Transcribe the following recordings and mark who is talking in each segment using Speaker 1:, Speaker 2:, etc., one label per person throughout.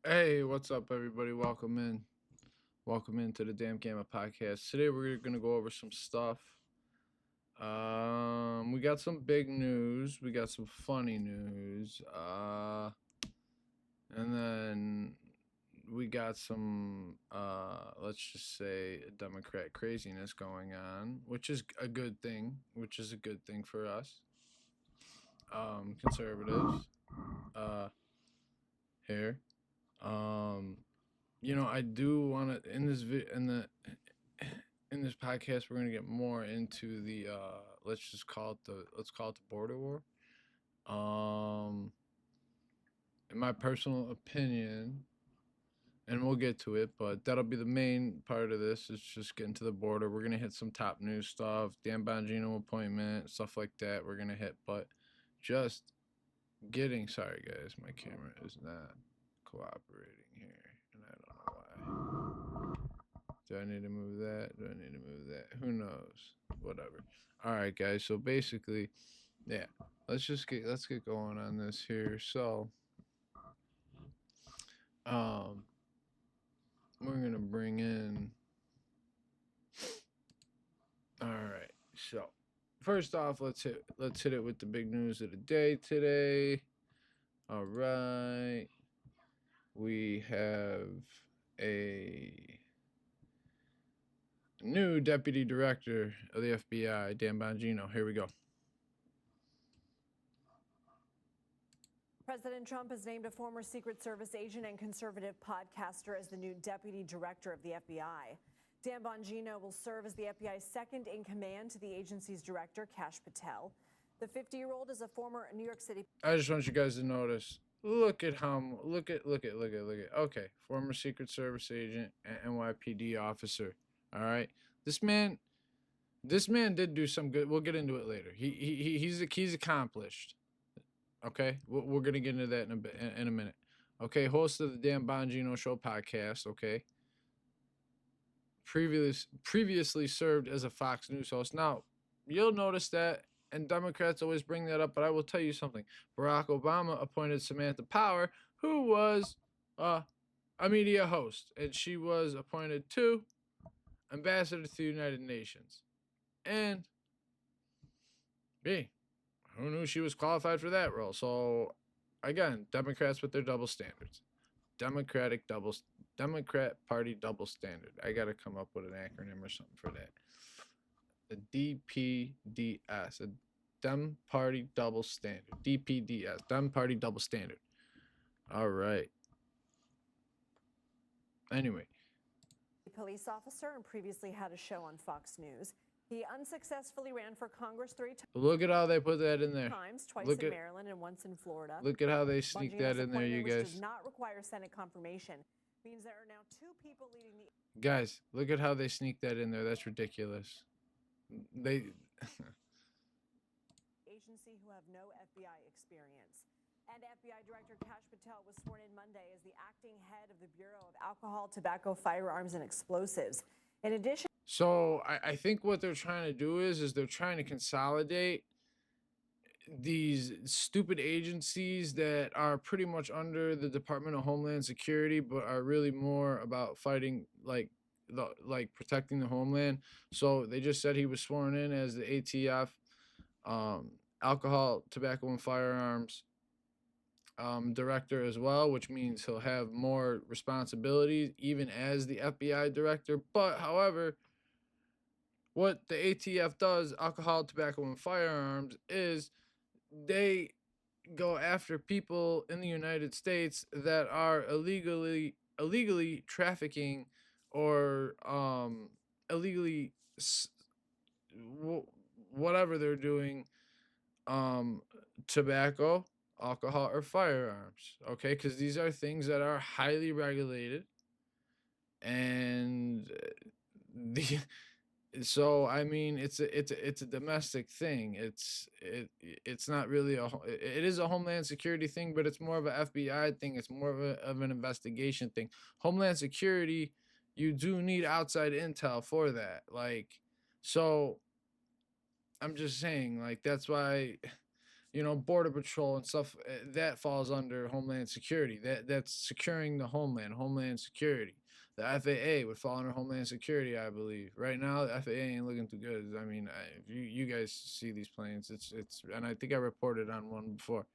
Speaker 1: Hey, what's up, everybody? Welcome in. Welcome into the Dampgamma Podcast. Today we're gonna go over some stuff. We got some big news. We got some funny news. And then we got some let's just say Democrat craziness going on, which is a good thing. Which is a good thing for us, conservatives. Here. Um, I do want to in this podcast we're going to get more into the let's call it the border war. Um in my personal opinion, and we'll get to it, but that'll be the main part of this is just getting to the border. We're going to hit some top news stuff, Dan Bongino appointment, stuff like that. We're going to hit, but just sorry guys, my camera is not cooperating here and I don't know why. Do I need to move that? Do I need to move that? Who knows? Whatever. All right, guys. So basically, yeah. Let's get going on this here. So, um, we're gonna bring in. All right. So, first off, let's hit it with the big news of the day today. All right. We have a new deputy director of the FBI, Dan Bongino. Here we go.
Speaker 2: President Trump has named a former Secret Service agent and conservative podcaster as the new deputy director of the FBI. Dan Bongino will serve as the FBI's second in command to the agency's director, Kash Patel. The 50-year-old is a former New York City.
Speaker 1: I just want you guys to notice. Look at how. Look at. Okay, former Secret Service agent and NYPD officer. All right, this man. This man did do some good. We'll get into it later. He's accomplished. Okay, we're gonna get into that in a minute. Okay, host of the Dan Bongino Show podcast. Okay, previously served as a Fox News host. Now you'll notice that, and Democrats always bring that up, but I will tell you something. Barack Obama appointed Samantha Power, who was a media host, and she was appointed to ambassador to the United Nations. And who knew she was qualified for that role? So again, Democrats with their double standards. Democrat Party double standard. I gotta come up with an acronym or something for that. The DPDS, a Dem Party double standard. DPDS, Dem Party double standard. All right. Anyway,
Speaker 2: Police officer and previously had a show on Fox News. He unsuccessfully ran for Congress
Speaker 1: look at how they put that in there.
Speaker 2: times, twice in Maryland and once in Florida.
Speaker 1: Look at how they sneak that in there, you
Speaker 2: Which
Speaker 1: guys.
Speaker 2: does not require Senate confirmation. Means there are now two people leading the
Speaker 1: Guys, look at how they sneak that in there. That's ridiculous. They
Speaker 2: agency who have no FBI experience. And FBI Director Kash Patel was sworn in Monday as the acting head of the Bureau of Alcohol, Tobacco, Firearms, and Explosives. In addition,
Speaker 1: so I think what they're trying to do is they're trying to consolidate these stupid agencies that are pretty much under the Department of Homeland Security, but are really more about fighting like protecting the homeland. So they just said he was sworn in as the ATF, alcohol, tobacco, and firearms director as well, which means he'll have more responsibilities even as the FBI director. But however, what the ATF does, alcohol, tobacco, and firearms, is they go after people in the United States that are illegally trafficking or illegally whatever they're doing, tobacco, alcohol, or firearms. Okay, because these are things that are highly regulated, and the so I mean it's a domestic thing. It's not really it is a Homeland Security thing, but it's more of a FBI thing. It's more of an investigation thing. Homeland Security, you do need outside intel for that. Like, so I'm just saying, like, that's why Border Patrol and stuff, that falls under Homeland Security. That's securing the Homeland Security. The FAA would fall under Homeland Security, I believe. Right now, the FAA ain't looking too good. I mean, if you guys see these planes, and I think I reported on one before.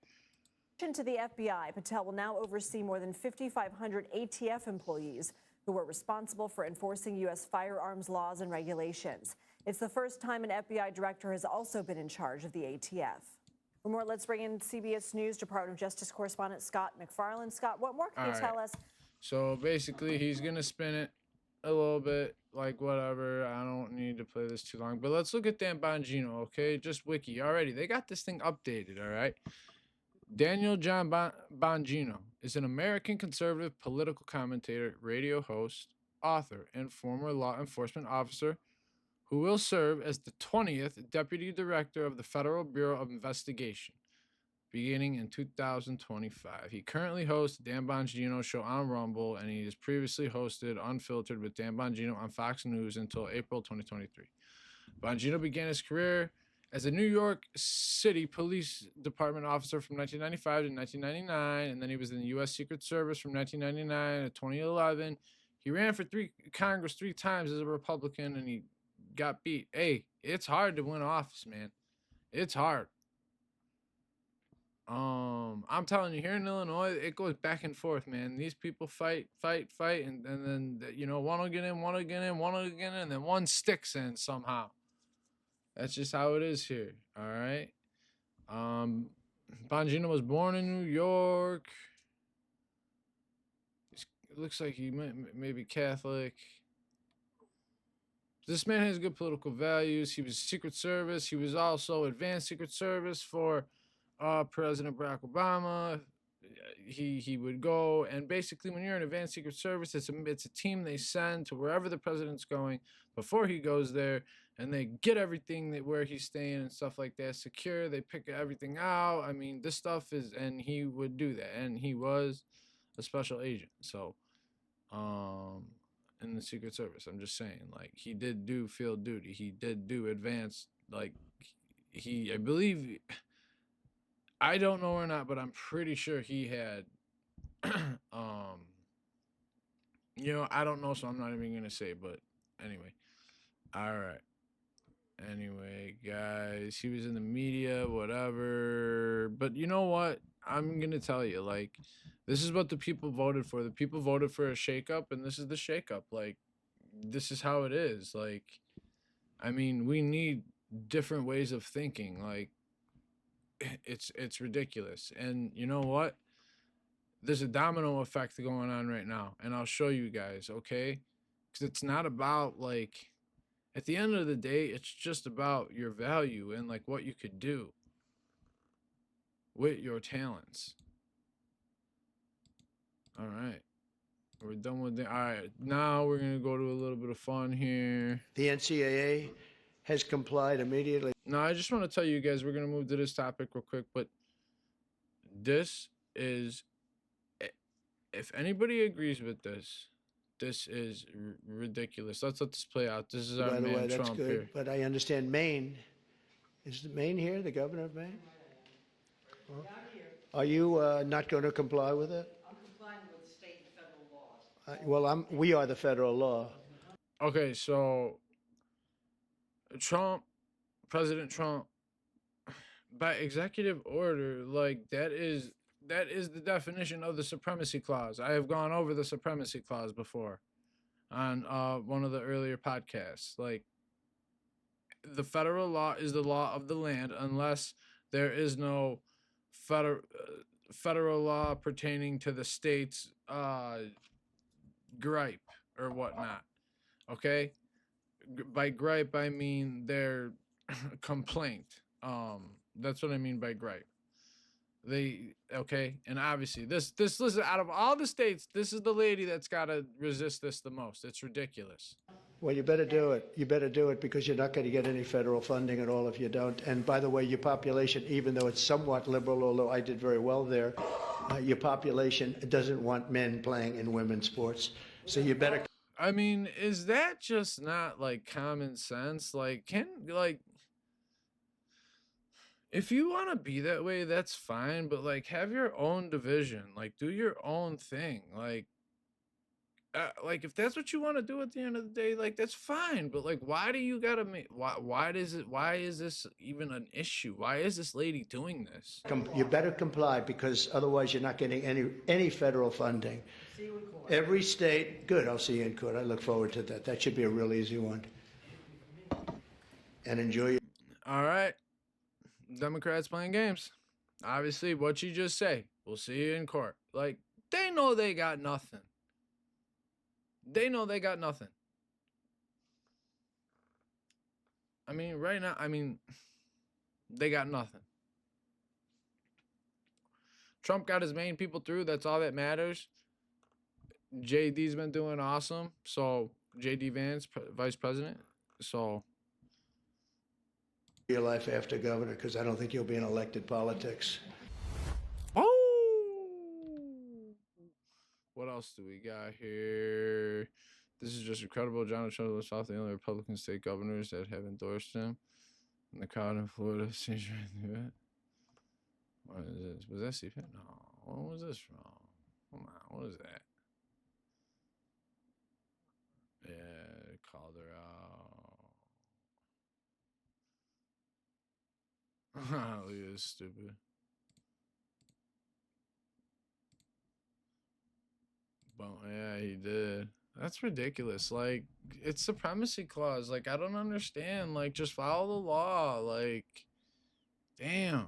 Speaker 2: To the FBI, Patel will now oversee more than 5,500 ATF employees who were responsible for enforcing U.S. firearms laws and regulations. It's the first time an FBI director has also been in charge of the ATF. For more, let's bring in CBS News Department of Justice correspondent Scott McFarland. Scott, what more can you tell us?
Speaker 1: So basically, he's going to spin it a little bit, like whatever. I don't need to play this too long. But let's look at Dan Bongino, okay? Just wiki. Already, they got this thing updated, all right? Daniel John Bongino is an American conservative political commentator, radio host, author, and former law enforcement officer who will serve as the 20th Deputy Director of the Federal Bureau of Investigation, beginning in 2025. He currently hosts the Dan Bongino Show on Rumble, and he has previously hosted Unfiltered with Dan Bongino on Fox News until April 2023. Bongino began his career as a New York City Police Department officer from 1995 to 1999, and then he was in the U.S. Secret Service from 1999 to 2011. He ran for Congress 3 times as a Republican, and he got beat. Hey, it's hard to win office, man. It's hard. I'm telling you, here in Illinois, it goes back and forth, man. These people fight, and then one will get in, one will get in, and then one sticks in somehow. That's just how it is here. All right. Bongino was born in New York. It looks like he may be Catholic. This man has good political values. He was Secret Service. He was also Advanced Secret Service for President Barack Obama. He would go, and basically when you're in Advanced Secret Service, it's a team they send to wherever the president's going before he goes there, and they get everything where he's staying and stuff like that secure. They pick everything out. I mean, this stuff is, and he would do that, and he was a special agent. So, in the Secret Service, I'm just saying, like, he did do field duty. He did do advanced, like, I believe, I don't know or not, but I'm pretty sure he had, I don't know, so I'm not even going to say, but anyway. All right. Anyway, guys, he was in the media, whatever. But you know what? I'm going to tell you, like, this is what the people voted for. The people voted for a shakeup, and this is the shakeup. Like, this is how it is. Like, I mean, we need different ways of thinking. Like, it's ridiculous. And you know what? There's a domino effect going on right now, and I'll show you guys, okay? Because it's not about, like, at the end of the day, it's just about your value and, like, what you could do with your talents. All right. We're done with that. All right. Now we're going to go to a little bit of fun here.
Speaker 3: The NCAA has complied immediately.
Speaker 1: Now, I just want to tell you guys, we're going to move to this topic real quick, but this is, if anybody agrees with this is ridiculous. Let's let this play out. This is our
Speaker 3: By the way,
Speaker 1: man
Speaker 3: that's
Speaker 1: Trump
Speaker 3: good.
Speaker 1: here.
Speaker 3: But I understand Maine. Is Maine here, the governor of Maine? Well, are you not going to comply with it?
Speaker 4: I'm complying with state and federal laws.
Speaker 3: We are the federal law.
Speaker 1: Okay, so President Trump, by executive order, like, that is the definition of the supremacy clause. I have gone over the supremacy clause before on one of the earlier podcasts. Like, the federal law is the law of the land unless there is no federal law pertaining to the state's gripe or whatnot. Okay? By gripe, I mean their complaint. That's what I mean by gripe. And obviously this listen, out of all the states, this is the lady that's got to resist this the most. It's ridiculous.
Speaker 3: Well, you better do it. You better do it because you're not going to get any federal funding at all if you don't. And by the way, your population, even though it's somewhat liberal, although I did very well there, your population doesn't want men playing in women's sports. So you better.
Speaker 1: I mean, is that just not, like, common sense? Like, if you want to be that way, that's fine, but like have your own division, like do your own thing, like if that's what you want to do at the end of the day, like that's fine, but like why do you gotta make why is this even an issue? Why is this lady doing this?
Speaker 3: You better comply, because otherwise you're not getting any federal funding.
Speaker 4: See you in court.
Speaker 3: Every state, good, I'll see you in court. I look forward to that. That should be a real easy one. And enjoy your...
Speaker 1: All right, Democrats playing games. Obviously, what you just say, we'll see you in court. Like they know they got nothing. They know they got nothing. I mean, right now, they got nothing. Trump got his main people through. That's all that matters. JD's been doing awesome. So, JD Vance, vice president. So,
Speaker 3: your life after governor, because I don't think you'll be in elected politics.
Speaker 1: oh! What else do we got here? This is just incredible. Donald Trump was off the only Republican state governors that have endorsed him. And the crowd in Florida seems right through it. What is this? Was that CPAC? No. What was this from? Come on. What is that? Yeah, they called her out. Look at this stupid. Well, yeah, he did. That's ridiculous. Like, it's supremacy clause. Like, I don't understand. Like, just follow the law. Like, damn.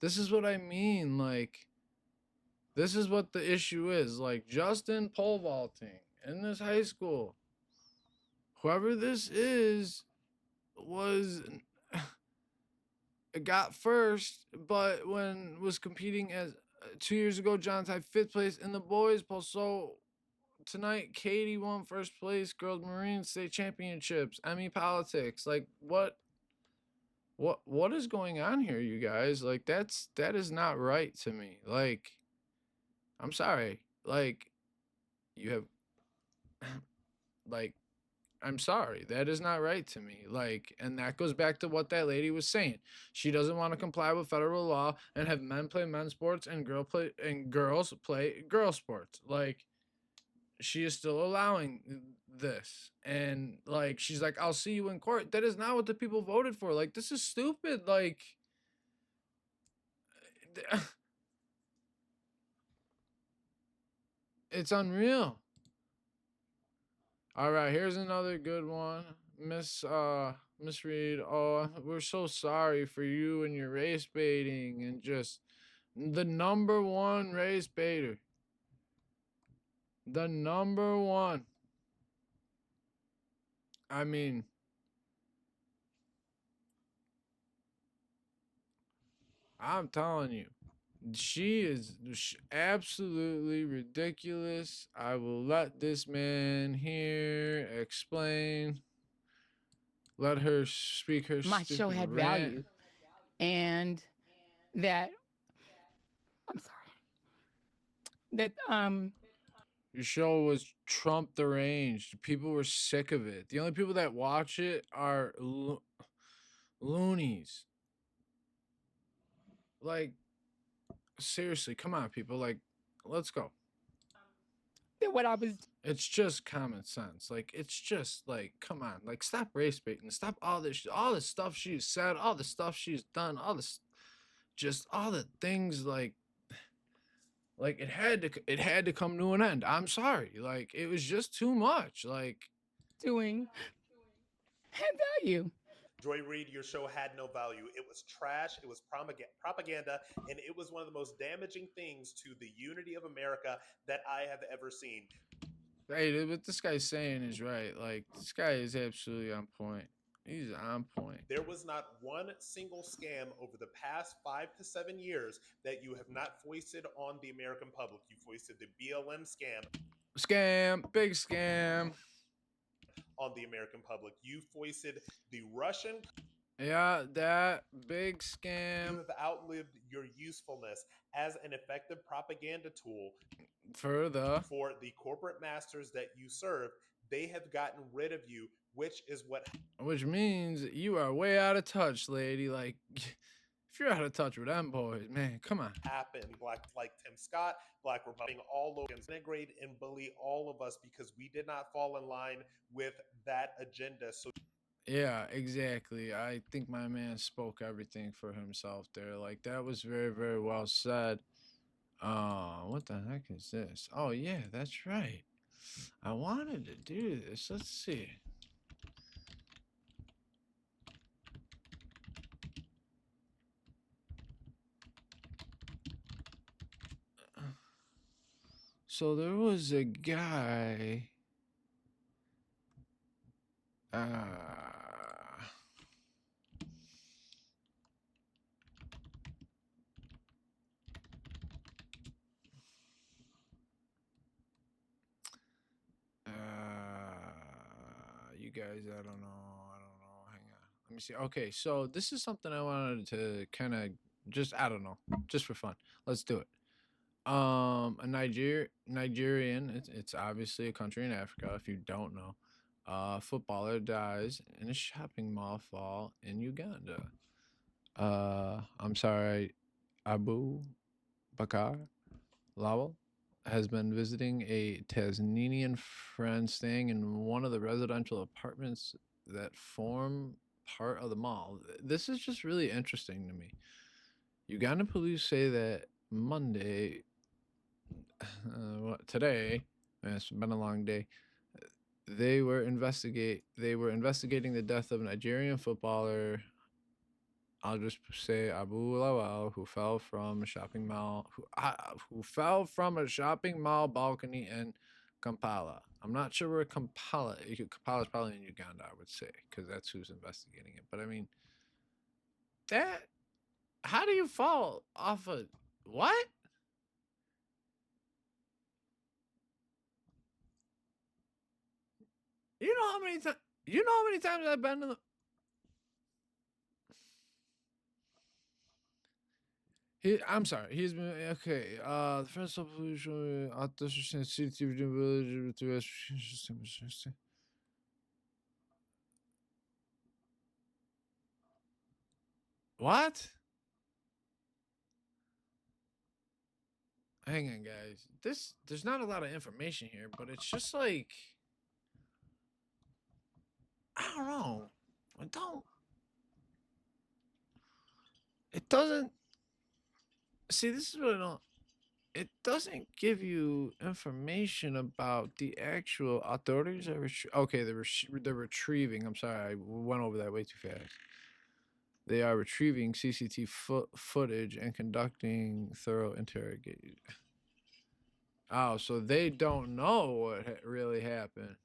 Speaker 1: This is what I mean. Like, this is what the issue is. Like, Justin pole vaulting in this high school. Whoever this is got first, but when was competing as 2 years ago, John tied 5th place in the boys poll. So tonight, Katie won 1st place, girls Marine state championships. Politics. Like what is going on here, you guys? Like that is not right to me. Like, I'm sorry. Like, you have like, I'm sorry. That is not right to me. Like, and that goes back to what that lady was saying. She doesn't want to comply with federal law and have men play men's sports and girls play girl sports. Like, she is still allowing this. And like, she's like, I'll see you in court. That is not what the people voted for. Like, this is stupid. Like, it's unreal. All right, here's another good one. Miss Reed, oh, we're so sorry for you and your race baiting, and just the number one race baiter. The number one. I mean, I'm telling you, she is absolutely ridiculous. I will let this man here explain. Let her speak her
Speaker 5: my show had
Speaker 1: rant.
Speaker 5: value, and that I'm sorry that
Speaker 1: Your show was Trump deranged. People were sick of it. The only people that watch it are loonies. Like, seriously, come on, people. Like, let's go.
Speaker 5: that what I was
Speaker 1: It's just common sense. Like, it's just like, come on. Like, stop race baiting. Stop all the stuff she's said, all the stuff she's done, all the things. Like it had to come to an end. I'm sorry. Like, it was just too much. Like,
Speaker 5: doing had value.
Speaker 6: Joy Reid, your show had no value. It was trash. It was propaganda, and it was one of the most damaging things to the unity of America that I have ever seen.
Speaker 1: hey, what this guy's saying is right. Like, this guy is absolutely on point. He's on point.
Speaker 6: There was not one single scam over the past 5 to 7 years that you have not foisted on the American public. You foisted the BLM scam.
Speaker 1: Big scam.
Speaker 6: On the American public. You foisted the Russian.
Speaker 1: Yeah, that big
Speaker 6: You
Speaker 1: scam.
Speaker 6: have outlived your usefulness as an effective propaganda tool
Speaker 1: For the
Speaker 6: for the corporate masters that you serve. They have gotten rid of you which is what
Speaker 1: Which means you are way out of touch, lady. Like, if you're out of touch with them boys, man, come on.
Speaker 6: happened. Black like Tim Scott, Black Republican, all over denigrate and bully all of us because we did not fall in line with that agenda. So
Speaker 1: Yeah, exactly. I think my man spoke everything for himself there. Like, that was very, very well said. What the heck is this? Oh, yeah, that's right. I wanted to do this. Let's see. So there was a guy. You guys, I don't know. Hang on. Let me see. Okay, so this is something I wanted to kind of just, I don't know, just for fun. Let's do it. A Nigerian, it's obviously a country in Africa, if you don't know. Footballer dies in a shopping mall fall in Uganda. I'm sorry, Abu Bakar Lawal has been visiting a Tasmanian friend staying in one of the residential apartments that form part of the mall. This is just really interesting to me. Uganda police say that Monday, today, it's been a long day. They were investigating the death of Nigerian footballer. I'll just say Abu Lawal, who fell from a shopping mall, who fell from a shopping mall balcony in Kampala. I'm not sure where Kampala. Kampala's probably in Uganda, I would say, because that's who's investigating it. But I mean, that. How do you fall off a what? You know how many times? You know how many times I've been to the. I'm sorry. He's been okay. The first pollution CCTV village. What? Hang on, guys. There's not a lot of information here, but it's just like I don't know. It doesn't. See, this is what I don't. It doesn't give you information about the actual authorities. Okay, they're retrieving. I'm sorry, I went over that way too fast. They are retrieving CCTV footage and conducting thorough interrogation. Oh, so they don't know what really happened.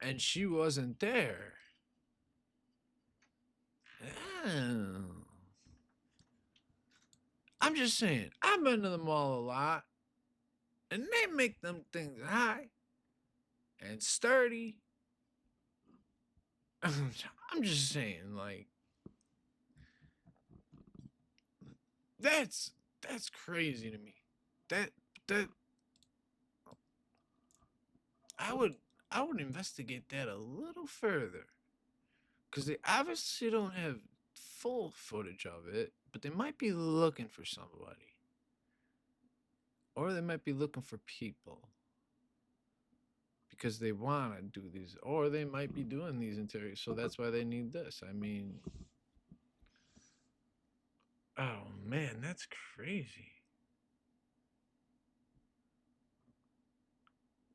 Speaker 1: And she wasn't there. Oh. I'm just saying, I've been to the mall a lot, and they make them things high and sturdy. I'm just saying, like, that's crazy to me. That I would investigate that a little further, because they obviously don't have full footage of it, but they might be looking for somebody, or they might be looking for people because they want to do these, or they might be doing these interviews, so that's why they need this. I mean, oh man, that's crazy.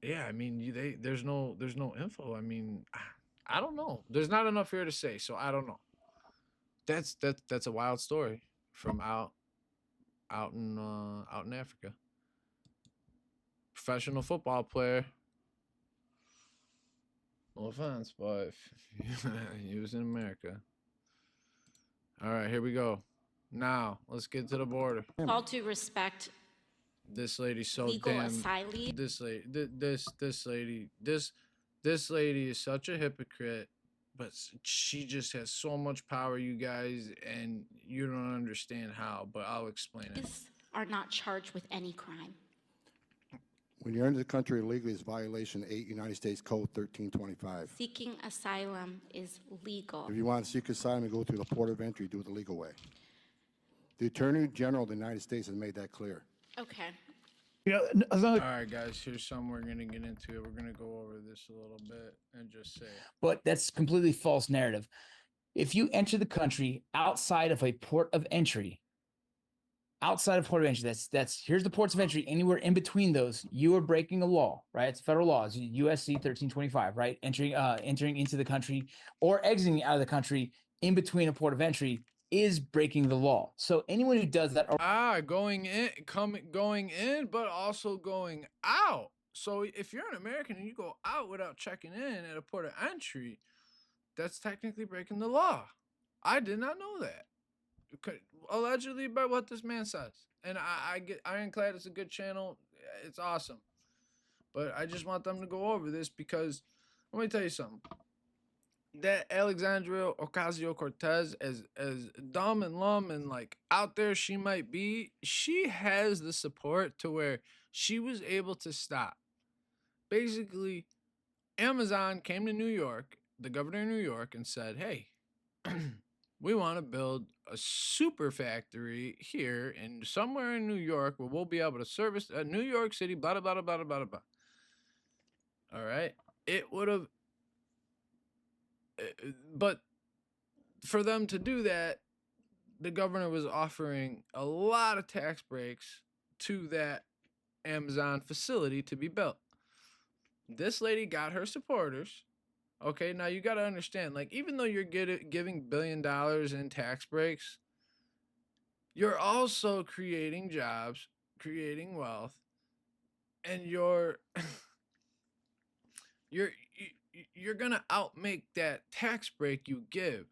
Speaker 1: Yeah, I mean, there's no info. I mean, I don't know. There's not enough here to say, so I don't know. That's a wild story from out in Africa. Professional football player. No offense, but he was in America. All right, here we go. Now let's get to the border.
Speaker 7: All due respect,
Speaker 1: This lady's so
Speaker 7: legal
Speaker 1: damn.
Speaker 7: asylum.
Speaker 1: This lady is such a hypocrite, but she just has so much power, you guys, and you don't understand how. But I'll explain it.
Speaker 7: Are not charged with any crime. When you enter the country illegally, it's violation 8 United States Code 1325.
Speaker 8: Seeking asylum is legal.
Speaker 7: If you want to seek asylum and go through the port of entry, do it the legal way. The Attorney General of the United States has made that clear.
Speaker 8: Okay.
Speaker 1: All right, guys, here's something we're going to get into. We're going to go over this a little bit and just say,
Speaker 9: But that's completely false narrative. If you enter the country outside of a port of entry, that's here's the ports of entry. Anywhere in between those, you are breaking a law, right? It's federal law. It's USC 1325, right? Entering into the country or exiting out of the country in between a port of entry is breaking the law. So anyone who does that,
Speaker 1: going in, but also going out. So if you're an American and you go out without checking in at a port of entry, that's technically breaking the law. I did not know that. Allegedly, by what this man says. And I get Ironclad is a good channel. It's awesome. But I just want them to go over this because let me tell you something. That Alexandria Ocasio-Cortez, as dumb and lumb and like out there she might be, she has the support to where she was able to stop. Basically, Amazon came to New York, the governor of New York, and said, hey, we want to build a super factory here and somewhere in New York where we'll be able to service New York City, blah, blah, blah, blah, blah, blah. All right. It would have, but for them to do that, the governor was offering a lot of tax breaks to that Amazon facility to be built. This lady got her supporters. Okay, now you got to understand, like, even though you're giving $1 billion in tax breaks, you're also creating jobs, creating wealth, and you're gonna outmake that tax break you give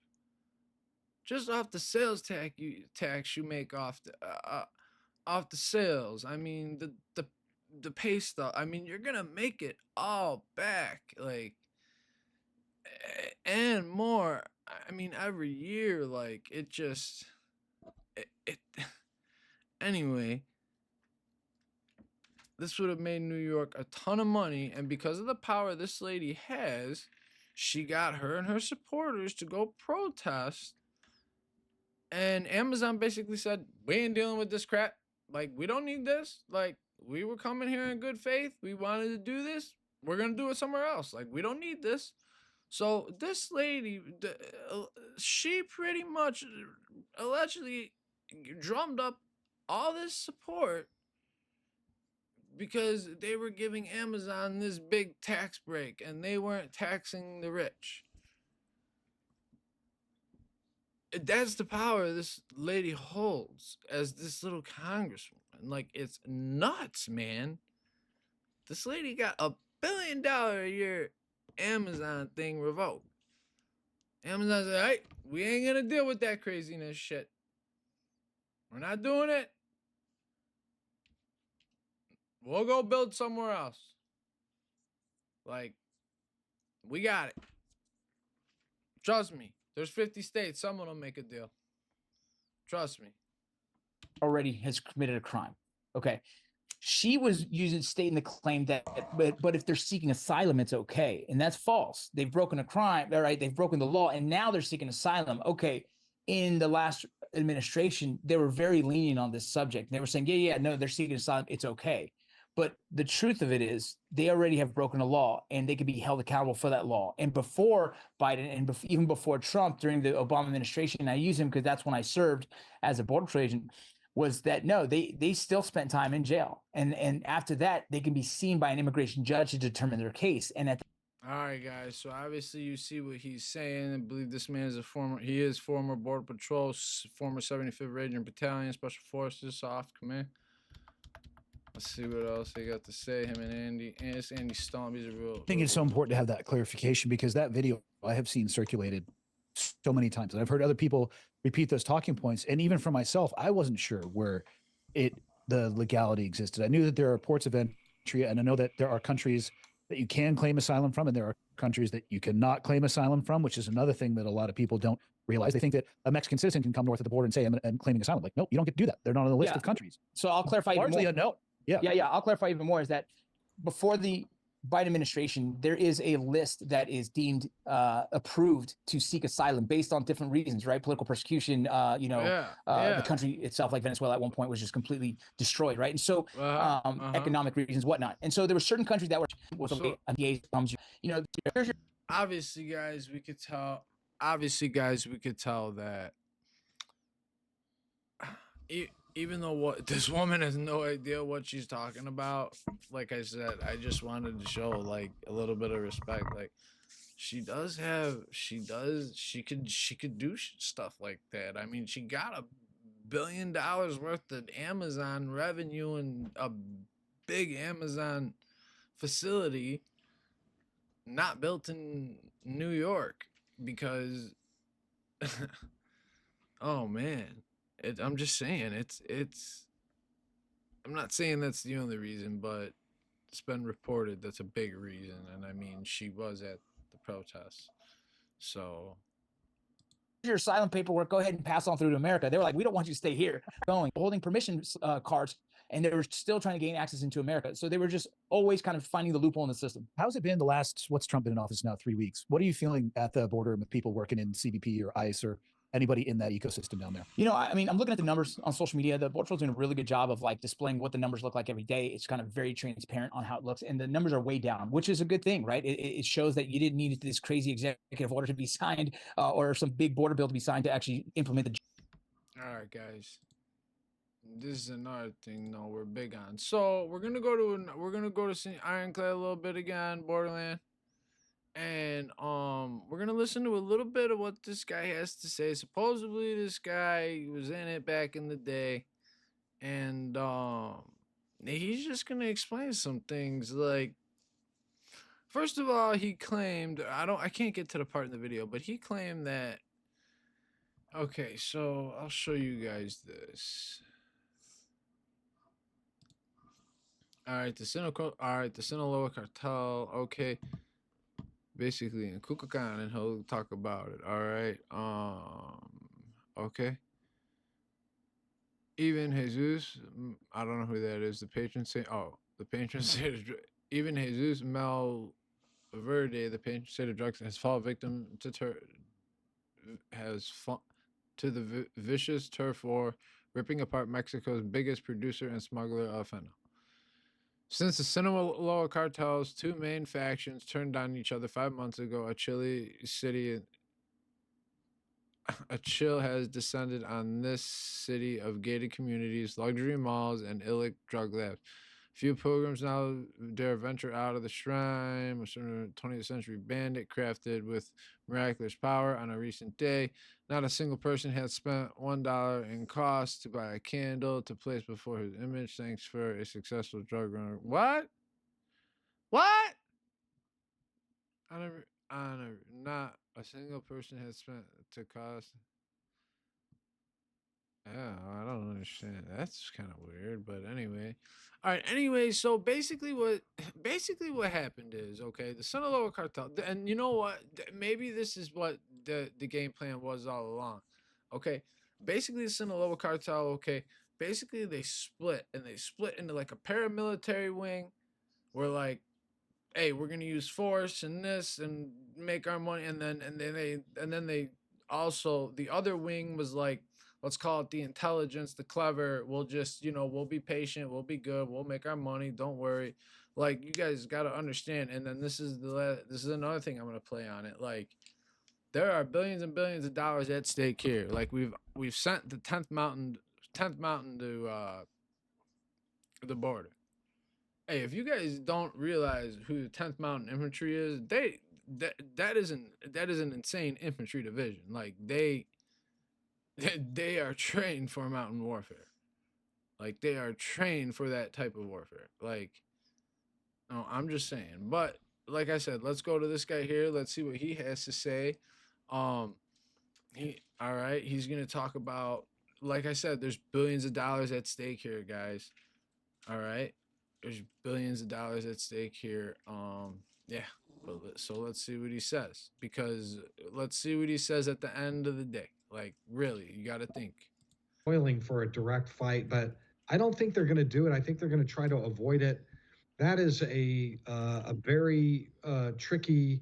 Speaker 1: just off the sales tax you make off the sales. I mean the pay stuff. I mean, you're gonna make it all back, like, and more. I mean, every year, like, it just it anyway. This would have made New York a ton of money, and because of the power this lady has, she got her and her supporters to go protest. And Amazon basically said, we ain't dealing with this crap. Like, we don't need this. Like, we were coming here in good faith. We wanted to do this. We're going to do it somewhere else. Like, we don't need this. So this lady, she pretty much allegedly drummed up all this support because they were giving Amazon this big tax break and they weren't taxing the rich. That's the power this lady holds as this little congresswoman. Like, it's nuts, man. This lady got $1 billion a year Amazon thing revoked. Amazon said, hey, we ain't gonna deal with that craziness shit. We're not doing it. We'll go build somewhere else. Like, we got it. Trust me. There's 50 states. Someone will make a deal. Trust me.
Speaker 9: already has committed a crime. Okay. She was stating the claim that, but if they're seeking asylum, it's okay. And that's false. They've broken a crime, all right? They've broken the law, and now they're seeking asylum. Okay. In the last administration, they were very lenient on this subject. They were saying, yeah, no, they're seeking asylum. It's okay. But the truth of it is they already have broken a law and they can be held accountable for that law. And before Biden and even before Trump, during the Obama administration, and I use him because that's when I served as a border patrol agent, was that no, they still spent time in jail. And after that, they can be seen by an immigration judge to determine their case. And at
Speaker 1: all right, guys. So obviously you see what he's saying. I believe this man is former Border Patrol, former 75th Ranging Battalion, Special Forces, Soft Command. Let's see what else they got to say. Him and Andy. And it's Andy Stomp. He's a real.
Speaker 10: I think it's so important to have that clarification because that video I have seen circulated so many times. And I've heard other people repeat those talking points. And even for myself, I wasn't sure where the legality existed. I knew that there are ports of entry, and I know that there are countries that you can claim asylum from, and there are countries that you cannot claim asylum from, which is another thing that a lot of people don't realize. They think that a Mexican citizen can come north of the border and say, I'm claiming asylum. Like, nope, you don't get to do that. They're not on the list of countries.
Speaker 9: So I'll clarify.
Speaker 10: Largely unknown. Yeah.
Speaker 9: I'll clarify even more is that before the Biden administration, there is a list that is deemed approved to seek asylum based on different reasons, right? Political persecution, the country itself, like Venezuela at one point was just completely destroyed, right? And so economic reasons, whatnot. And so there were certain countries that were
Speaker 1: obviously, guys, we could tell that even though what this woman has no idea what she's talking about, like I said, I just wanted to show like a little bit of respect. Like she could do stuff like that. I mean, she got $1 billion worth of Amazon revenue and a big Amazon facility not built in New York because oh man, I'm just saying it's I'm not saying that's the only reason, but it's been reported that's a big reason. And I mean, she was at the protests, so
Speaker 9: your asylum paperwork, go ahead and pass on through to America. They were like, we don't want you to stay here, holding permission cards, and they were still trying to gain access into America. So they were just always kind of finding the loophole in the system.
Speaker 10: How's it been the last, what's Trump been in office now, 3 weeks? What are you feeling at the border with people working in CBP or ICE or anybody in that ecosystem down there?
Speaker 9: You know, I mean, I'm looking at the numbers on social media. The Border Patrol's doing a really good job of like displaying what the numbers look like every day. It's kind of very transparent on how it looks, and the numbers are way down, which is a good thing, right? It shows that you didn't need this crazy executive order to be signed or some big border bill to be signed to actually implement the.
Speaker 1: All right, guys. This is another thing. No, we're big on. So we're gonna go to Ironclad a little bit again, Borderland. And we're gonna listen to a little bit of what this guy has to say. Supposedly this guy was in it back in the day, and he's just gonna explain some things. Like, first of all, he claimed, I can't get to the part in the video, but he claimed that, okay, so I'll show you guys this. All right, the Sinaloa cartel, okay. Basically in Kukulkan, and he'll talk about it. All right. Okay. Even Jesus, I don't know who that is. The patron saint. Oh, the patron saint of even Jesus Malverde, the patron saint of drugs, has fallen victim to the vicious turf war, ripping apart Mexico's biggest producer and smuggler of fentanyl. Since the Sinaloa cartel's two main factions turned on each other 5 months ago, a chill has descended on this city of gated communities, luxury malls, and illicit drug labs. Few pilgrims now dare venture out of the shrine, a 20th century bandit crafted with miraculous power on a recent day. Not a single person had spent $1 in cost to buy a candle to place before his image, thanks for a successful drug runner. What? Not a single person had spent to cost. Yeah, I don't understand. That's kind of weird, but anyway. All right, anyway, so basically what happened is, okay, the Sinaloa cartel, and you know what? Maybe this is what the game plan was all along. Okay? Basically the Sinaloa cartel, okay, basically they split into like a paramilitary wing where like, hey, we're going to use force and this and make our money, and then they also, the other wing was like, let's call it the intelligence, the clever. We'll just, we'll be patient. We'll be good. We'll make our money. Don't worry. Like, you guys got to understand. And then this is another thing I'm going to play on it. Like, there are billions and billions of dollars at stake here. Like, we've sent the 10th Mountain to the border. Hey, if you guys don't realize who the 10th Mountain Infantry is, that is an insane infantry division. Like, they are trained for mountain warfare. Like, they are trained for that type of warfare. Like, no, I'm just saying. But like I said, let's go to this guy here. Let's see what he has to say. He's gonna talk about, like I said, there's billions of dollars at stake here, guys. All right, there's billions of dollars at stake here. Yeah. So let's see what he says, because let's see what he says at the end of the day. Like, really, you got to think.
Speaker 11: Boiling for a direct fight, but I don't think they're going to do it. I think they're going to try to avoid it. that is a very tricky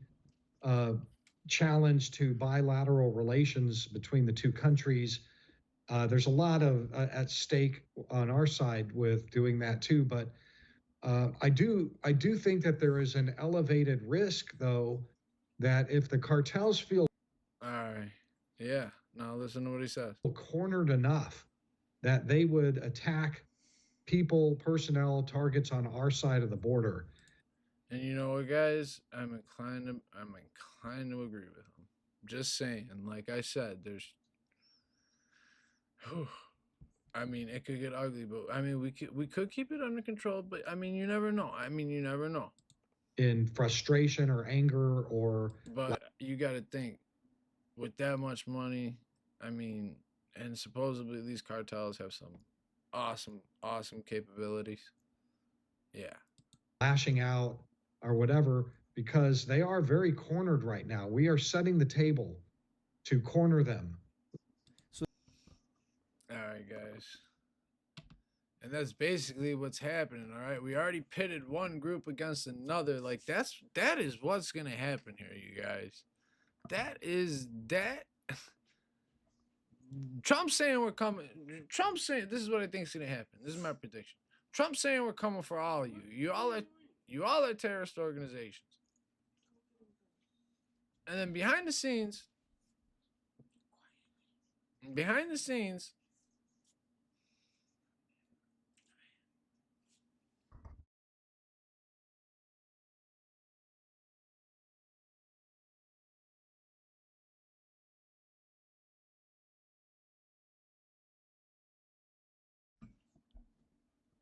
Speaker 11: challenge to bilateral relations between the two countries. There's a lot of at stake on our side with doing that too, but I do think that there is an elevated risk, though, that if the cartels feel
Speaker 1: All right. Yeah. Now listen to what he says.
Speaker 11: cornered enough, that they would attack people, personnel, targets on our side of the border.
Speaker 1: And you know what, guys? I'm inclined to agree with him. Just saying. Like I said, there's. I mean, it could get ugly, but I mean, we could keep it under control. But I mean, you never know. You never know.
Speaker 11: In frustration or anger or.
Speaker 1: But you got to think, with that much money, I mean, and supposedly these cartels have some awesome capabilities. Yeah.
Speaker 11: Lashing out or whatever, because they are very cornered right now. We are setting the table to corner them.
Speaker 1: All right, guys. And that's basically what's happening, all right? We already pitted one group against another. Like that is what's going to happen here, you guys. That Trump's saying we're coming. Trump's saying this is what I think is going to happen. This is my prediction. Trump's saying we're coming for all of you. You all are terrorist organizations. And then behind the scenes,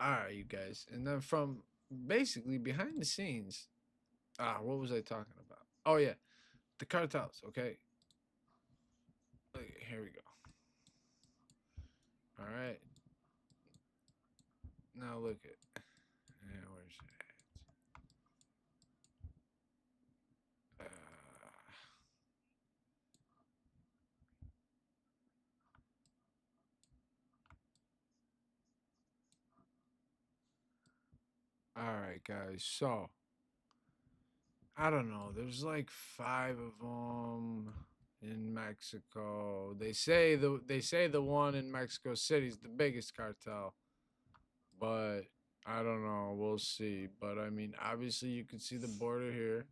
Speaker 1: all right, you guys. And then from basically behind the scenes, what was I talking about? Oh yeah, the cartels. Okay, here we go. All right. Now look at. Yeah, where's that? All right, guys. So I don't know. There's like 5 of them in Mexico. They say the one in Mexico City is the biggest cartel, but I don't know. We'll see. But I mean, obviously, you can see the border here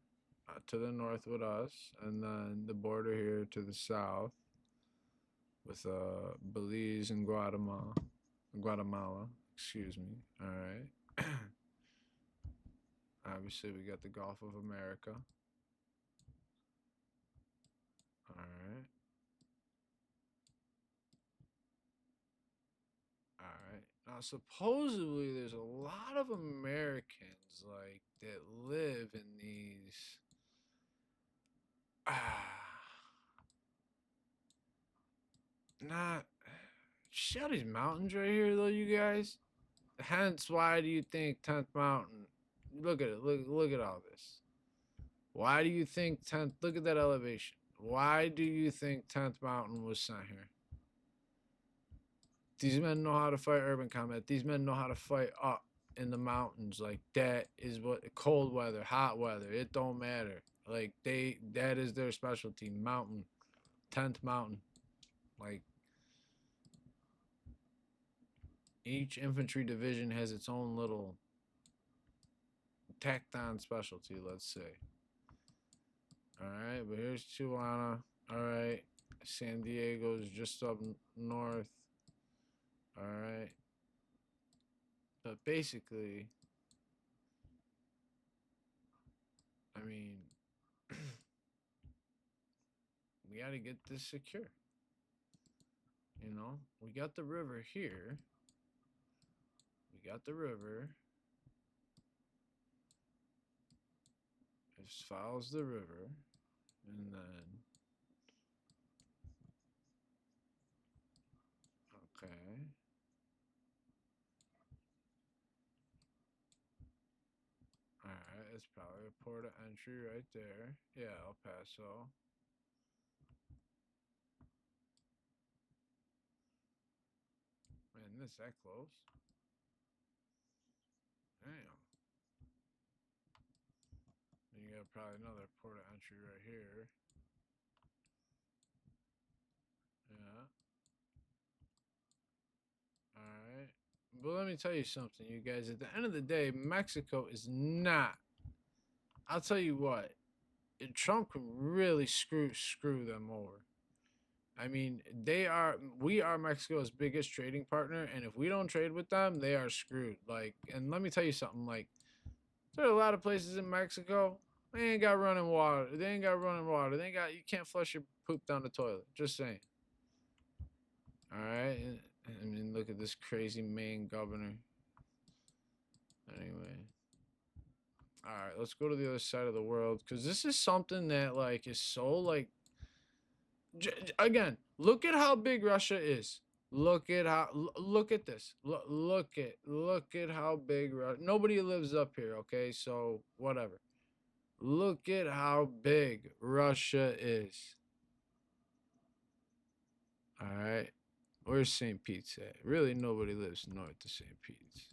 Speaker 1: to the north with us, and then the border here to the south with Belize and Guatemala. Excuse me. All right. Obviously, we got the Gulf of America. All right. All right. Now, supposedly, there's a lot of Americans like that live in these. Not. See all these mountains right here, though, you guys. Hence, why do you think 10th Mountain? Look at it. Look at all this. Why do you think 10th? Look at that elevation. Why do you think 10th Mountain was sent here? These men know how to fight urban combat. These men know how to fight up in the mountains. Like that is what cold weather, hot weather. It don't matter. Like that is their specialty. Mountain, 10th Mountain. Like each infantry division has its own little tacked on specialty. Let's say. All right, but here's Tijuana. All right, San Diego's just up north. All right. But basically, I mean, we got to get this secure. You know, we got the river here. We got the river. It follows the river. And then, okay. Alright, it's probably a port of entry right there. Yeah, El Paso. Man, this that close? Damn. you got probably another port of entry right here. Yeah. All right. But let me tell you something, you guys. At the end of the day, Mexico is not. I'll tell you what. Trump can really screw them over. I mean, we are Mexico's biggest trading partner, and if we don't trade with them, they are screwed. Like, and let me tell you something. Like, there are a lot of places in Mexico. They ain't got running water. They ain't got running water. They ain't got. You can't flush your poop down the toilet. Just saying. All right. I mean, look at this crazy Maine governor. Anyway. All right, let's go to the other side of the world because this is something that like is so like. Again, look at how big Russia is. Look at look at this. Look at how big Russia. Nobody lives up here, okay? So whatever. Look at how big Russia is. All right. Where's St. Pete's at? Really, nobody lives north of St. Pete's.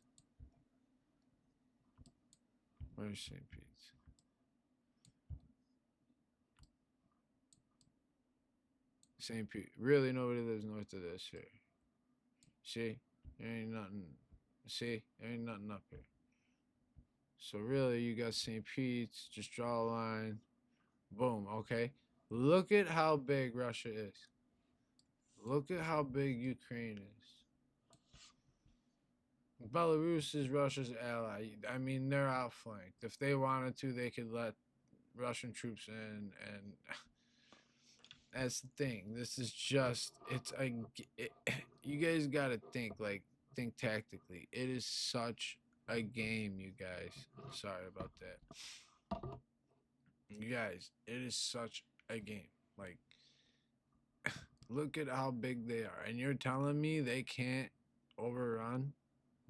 Speaker 1: Where's St. Pete's? St. Pete. Really, nobody lives north of this here. See? There ain't nothing. See? There ain't nothing up here. So really, you got St. Pete's. Just draw a line. Boom. Okay. Look at how big Russia is. Look at how big Ukraine is. Belarus is Russia's ally. I mean, they're outflanked. If they wanted to, they could let Russian troops in, and that's the thing. This is just, you guys got to think tactically. It is such a game, you guys. Sorry about that. You guys, it is such a game. Like, look at how big they are. And you're telling me they can't overrun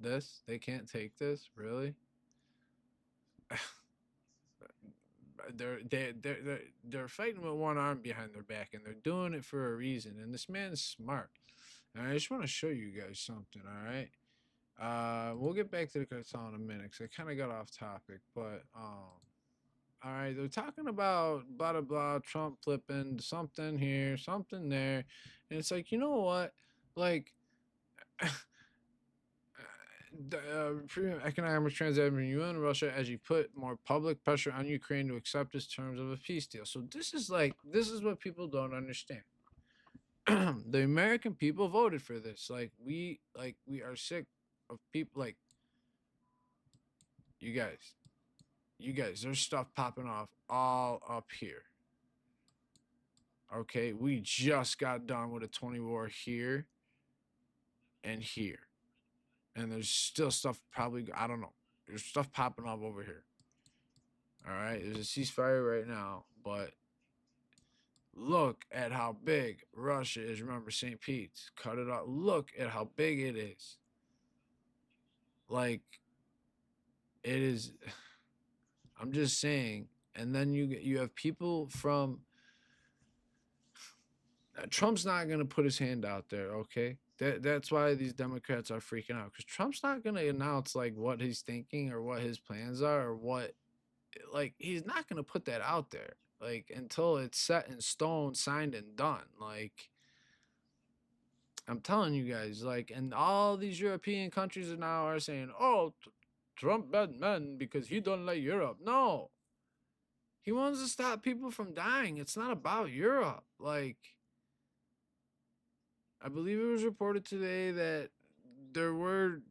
Speaker 1: this? They can't take this? Really? They're fighting with one arm behind their back, and they're doing it for a reason. And this man's smart. And I just want to show you guys something. All right. We'll get back to the cartel in a minute because I kind of got off topic. But all right, they're talking about blah blah blah, Trump flipping something here, something there, and it's like, you know what, like. Premium economic transaction between you and Russia as you put more public pressure on Ukraine to accept its terms of a peace deal. So this is what people don't understand. The American people voted for this. We are sick of people like you guys. There's stuff popping off all up here. Okay, we just got done with a 20 war here and here. And there's still stuff probably, I don't know. There's stuff popping up over here. All right. There's a ceasefire right now. But look at how big Russia is. Remember, St. Pete's. Cut it off. Look at how big it is. Like, it is. I'm just saying. And then you have people from. Trump's not going to put his hand out there, okay? That's why these Democrats are freaking out, because Trump's not going to announce like what he's thinking or what his plans are or what, like, he's not going to put that out there like until it's set in stone, signed and done. Like, I'm telling you guys, like, and all these European countries now are saying, oh, Trump bad man because he don't like Europe. No, he wants to stop people from dying. It's not about Europe. Like, I believe it was reported today that there were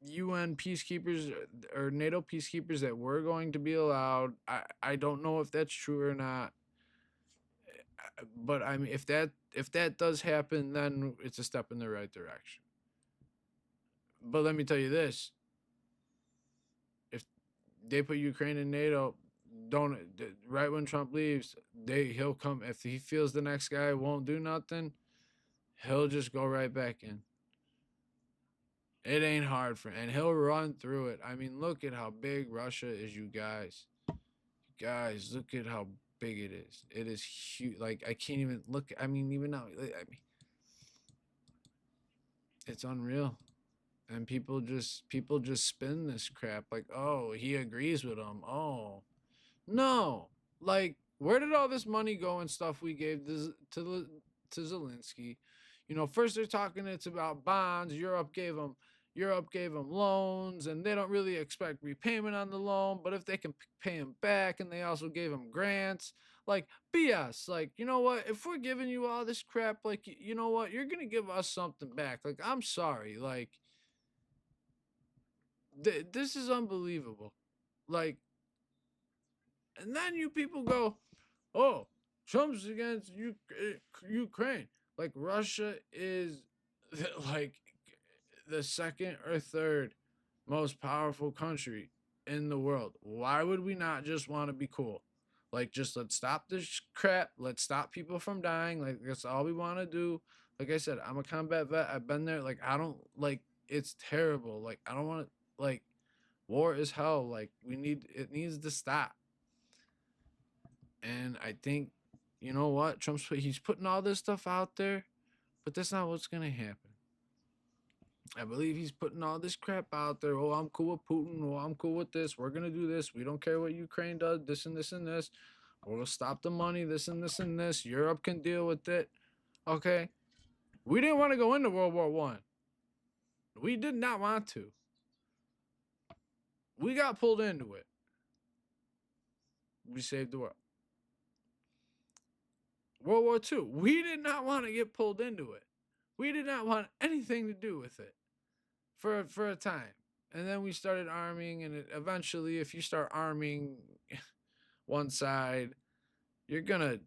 Speaker 1: UN peacekeepers or NATO peacekeepers that were going to be allowed. I don't know if that's true or not. But I mean, if that does happen, then it's a step in the right direction. But let me tell you this. If they put Ukraine in NATO, right when Trump leaves, he'll come. If he feels the next guy won't do nothing, he'll just go right back in. It ain't hard and he'll run through it. I mean, look at how big Russia is, you guys. Guys, look at how big it is. It is huge. Like, I can't even look. I mean, even now, it's unreal. And people just spin this crap like, oh, he agrees with them. Oh, No. Like, where did all this money go and stuff we gave to Zelensky? You know, first they're talking it's about bonds. Europe gave them loans, and they don't really expect repayment on the loan. But if they can pay them back, and they also gave them grants, like BS. Like, you know what? If we're giving you all this crap, like, you know what? You're gonna give us something back. Like, I'm sorry. Like, this is unbelievable. Like, and then you people go, oh, Trump's against Ukraine. Like, Russia is like the second or third most powerful country in the world. Why would we not just want to be cool? Like, just let's stop this crap. Let's stop people from dying. Like, that's all we want to do. Like I said, I'm a combat vet. I've been there. Like, I don't, like, it's terrible. Like, I don't want to, like, war is hell. Like, it needs to stop. And I think, you know what? He's putting all this stuff out there, but that's not what's going to happen. I believe he's putting all this crap out there. Oh, I'm cool with Putin. Oh, I'm cool with this. We're going to do this. We don't care what Ukraine does, this and this and this. We'll stop the money, this and this and this. Europe can deal with it. Okay? We didn't want to go into World War One. We did not want to. We got pulled into it. We saved the world. World War II. We did not want to get pulled into it. We did not want anything to do with it for a time. And then we started arming, and eventually, if you start arming one side, you're gonna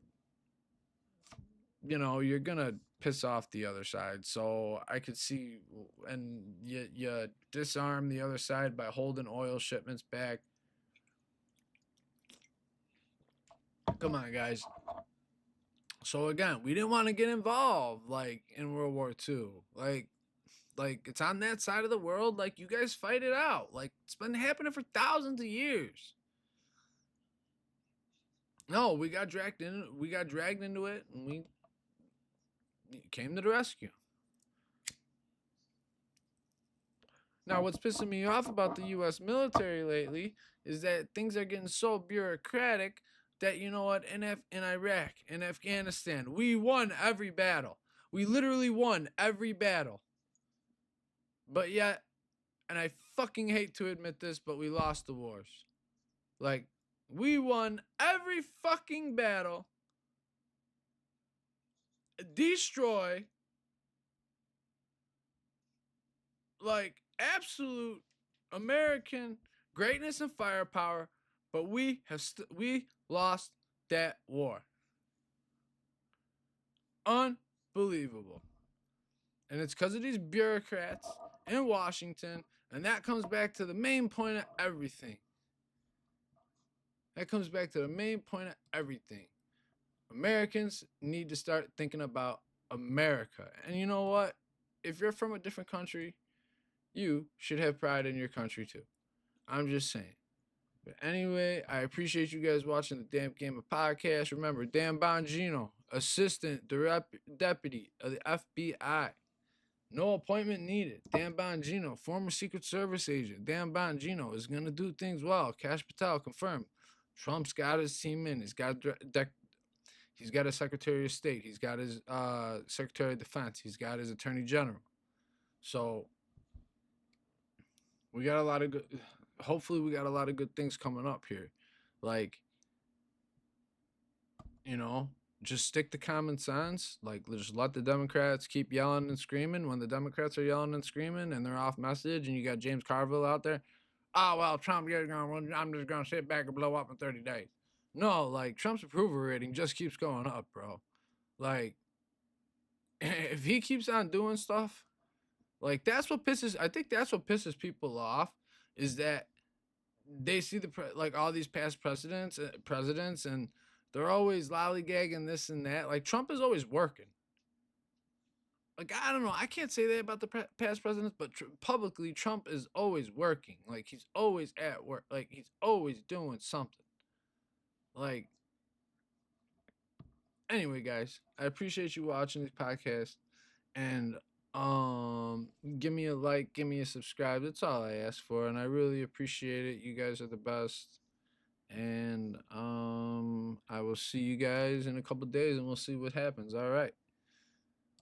Speaker 1: piss off the other side. So I could see, and you disarm the other side by holding oil shipments back. Come on, guys. So again, we didn't want to get involved like in World War II. Like it's on that side of the world. Like, you guys fight it out. Like, it's been happening for thousands of years. No, we got dragged into it, and we came to the rescue. Now, what's pissing me off about the U.S. military lately is that things are getting so bureaucratic that, you know what, in Iraq, in Afghanistan, we won every battle. We literally won every battle. But yet, and I fucking hate to admit this, but we lost the wars. Like, we won every fucking battle, destroy, like, absolute American greatness and firepower, but we lost that war. Unbelievable. And it's because of these bureaucrats in Washington, and that comes back to the main point of everything. Americans need to start thinking about America. And you know what? If you're from a different country, you should have pride in your country too. I'm just saying. But anyway, I appreciate you guys watching the Dampgamma Podcast. Remember, Dan Bongino, Assistant Deputy of the FBI. No appointment needed. Dan Bongino, former Secret Service agent. Dan Bongino is going to do things well. Kash Patel confirmed. Trump's got his team in. He's got a Secretary of State. He's got his Secretary of Defense. He's got his Attorney General. So we got a lot of good. Hopefully, we got a lot of good things coming up here. Like, you know, just stick to common sense. Like, just let the Democrats keep yelling and screaming. When the Democrats are yelling and screaming and they're off message, and you got James Carville out there, oh, well, Trump, I'm just going to sit back and blow up in 30 days. No, like, Trump's approval rating just keeps going up, bro. Like, if he keeps on doing stuff, like, I think that's what pisses people off, is that they see all these past presidents, and they're always lollygagging this and that. Like, Trump is always working. Like, I don't know. I can't say that about the past presidents, but publicly, Trump is always working. Like, he's always at work. Like, he's always doing something. Like, anyway, guys, I appreciate you watching this podcast. And give me a like, give me a subscribe. That's all I ask for, and I really appreciate it. You guys are the best. And I will see you guys in a couple days, and we'll see what happens. All right.